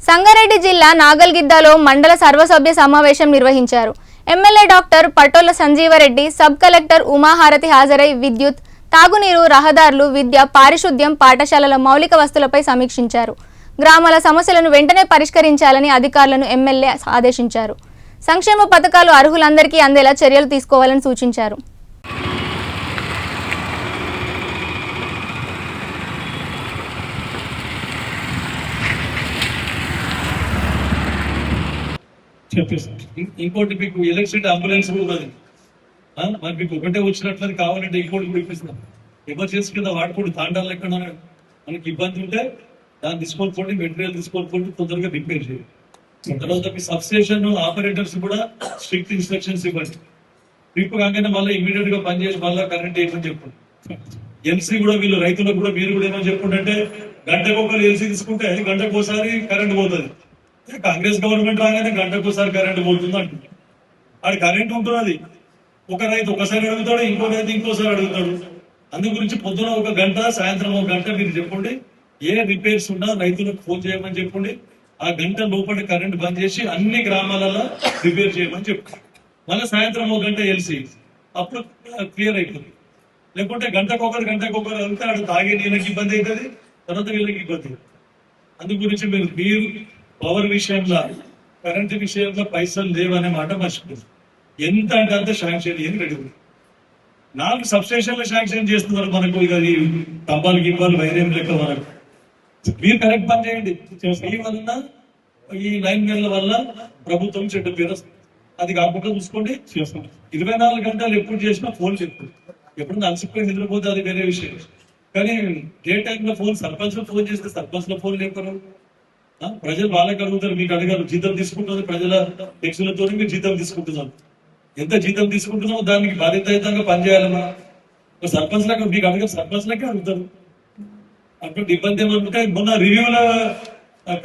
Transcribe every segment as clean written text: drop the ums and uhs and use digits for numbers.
సంగారెడ్డి జిల్లా నాగల్గిద్దలో మండల సర్వసభ్య సమావేశం నిర్వహించారు. MLA doctor Patola Sanjeeva Reddy, sub collector Uma Harathi హాజరై విద్యుత్, తాగునీరు, రహదారులు, విద్య, పారిశుద్ధ్యం, పాఠశాలల మౌలిక వస్తువులపై సమీక్షించారు. గ్రామాల సమస్యలను వెంటనే పరిష్కరించాలని అధికారులను ఎమ్మెల్యే ఆదేశించారు. సంక్షేమ పథకాలు అర్హులందరికీ అందేలా చర్యలు తీసుకోవాలని సూచించారు. ఇంకోటి మీకు ఎలక్ట్రిసిటీ అంబులెన్స్ కూడా మరి మీకు ఒకటే వచ్చినట్లది కావాలంటే ఇంకోటి కూడా ఇప్పిస్తున్నాం. ఎమర్జెన్సీ కింద వాడుకోండి. తాండాలు ఎక్కడ మనకి ఇబ్బంది ఉంటే దాన్ని తీసుకోకపోండి, మెటీరియల్ తీసుకోకపోండి, తొందరగా రిపేర్ చేయండి. తర్వాత మీ సబ్స్టేషన్ ఆపరేటర్స్ కూడా స్ట్రిక్ట్ ఇన్స్ట్రక్షన్స్ ఇవ్వండి. ట్రిప్ కాగానే మళ్ళీ ఇమీడియట్ గా పనిచేసి మళ్ళీ కరెంట్ ఏమని చెప్పండి. ఎల్సీ కూడా వీళ్ళు రైతులకు కూడా మీరు కూడా ఏమని చెప్పుకుంటే గంటకు ఒకరు ఎల్సీ తీసుకుంటే గంటకు ఒకసారి కరెంట్ పోతుంది. కాంగ్రెస్ గవర్నమెంట్ రాగానే గంటకోసారి కరెంట్ పోతుంది అంటుంది. అది కరెంట్ ఉంటున్నది. ఒక రైతు ఒకసారి అడుగుతాడు, ఇంకో రైతు ఇంకోసారి అడుగుతాడు. అందు గురించి పొద్దున ఒక గంట, సాయంత్రం ఒక గంట మీరు చెప్పండి. ఏ రిపేర్స్ ఉన్నా రైతులకు ఫోన్ చేయమని చెప్పండి. ఆ గంట లోపల కరెంట్ బంద్ చేసి అన్ని గ్రామాలలో రిపేర్ చేయమని చెప్పండి. మళ్ళీ సాయంత్రం ఒక గంట ఎల్సి, అప్పుడు క్లియర్ అయిపోతుంది. లేకుంటే గంటకొకరు అడిగితే అక్కడ తాగే నీళ్ళకి ఇబ్బంది అవుతుంది, తర్వాత వీళ్ళకి ఇబ్బంది. అందు గురించి మీరు పవర్ విషయంలో, కరెంటు విషయంలో పైసలు లేవనే మాట మర్చిపోయింది. ఎంత అంటే అంత శాంక్షన్ ఏం రెడీ. 4 సబ్స్టేషన్లు శాంక్షన్ చేస్తున్నారు మనకు. ఇక ఈ తబ్బాలు గిబ్బాలు వైరేం లెక్క మనకు. మీరు కరెక్ట్ పని చేయండి. ఈ వలన ఈ లైన్ మెన్ల వల్ల ప్రభుత్వం చెడ్డ పేరు. అది కాకుండా చూసుకోండి. 24 గంటలు ఎప్పుడు చేసినా ఫోన్ చెప్తుంది. ఎప్పుడు అలసిపోయి నిద్రపోతే అది వేరే విషయం. కానీ డే టైంలో ఫోన్ సర్పంచ్ లో ఫోన్ చేస్తే సర్పంచ్ లో ఫోన్ లేకపోవడం. ప్రజలు వాళ్ళకి అడుగుతారు, మీకు అడిగారు. జీతం తీసుకుంటున్నారు, ప్రజల టెక్సులతో మీరు జీతం తీసుకుంటున్నారు. ఎంత జీతం తీసుకుంటున్నామో దానికి బాధ్యతాయుతంగా పనిచేయాలన్నా సర్పంచ్ లాగా మీకు అడిగారు, సర్పంచ్ లాగే అడుగుతారు. అటువంటి ఇబ్బంది ఏమంటే మొన్న రివ్యూల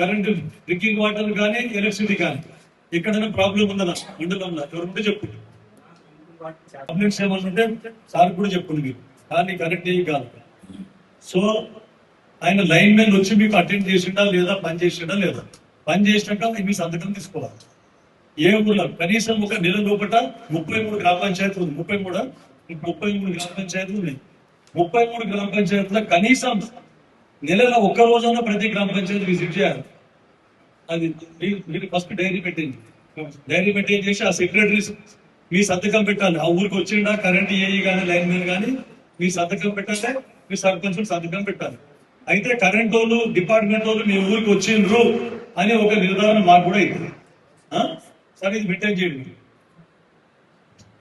కరెంట్, డ్రింకింగ్ వాటర్ కానీ ఎలక్ట్రిసిటీ కానీ ఎక్కడైనా ప్రాబ్లం ఉన్నదా మండలంలో ఎవరుంటే చెప్పుకుంటారు. కంప్లైంట్స్ ఏమన్నా సార్ కూడా చెప్పుకుంది మీరు, కానీ కరెక్ట్ ఏం కాదు. సో ఆయన లైన్ మెన్ వచ్చి మీకు అటెండ్ చేసిండా లేదా, పని చేసిండా లేదా, పని చేసినాక మీ సంతకం తీసుకోవాలి. ఏ ఊర్లో కనీసం ఒక నెల లోపల 33 గ్రామ పంచాయతీలు ఉంది. 33 గ్రామ పంచాయతీలు ఉన్నాయి. 33 గ్రామ పంచాయతీలో కనీసం నెలలో ఒక్క రోజున ప్రతి గ్రామ పంచాయతీ విజిట్ చేయాలి. అది మీరు ఫస్ట్ డైరీ మెయింటైన్ చేసి ఆ సెక్రటరీస్ మీ సంతకం పెట్టాలి. ఆ ఊరికి వచ్చిండా కరెంట్ ఏఈ కానీ లైన్ మెన్ కానీ మీ సంతకం పెట్టాలి, మీ సర్పంచ్ సంతకం పెట్టాలి. అయితే కరెంట్ వాళ్ళు, డిపార్ట్మెంట్ వాళ్ళు మీ ఊరికి వచ్చిండ్రు అని ఒక నిర్ధారణ మాకు కూడా అవుతుంది. సరే, ఇది మెయింటైన్ చేయండి.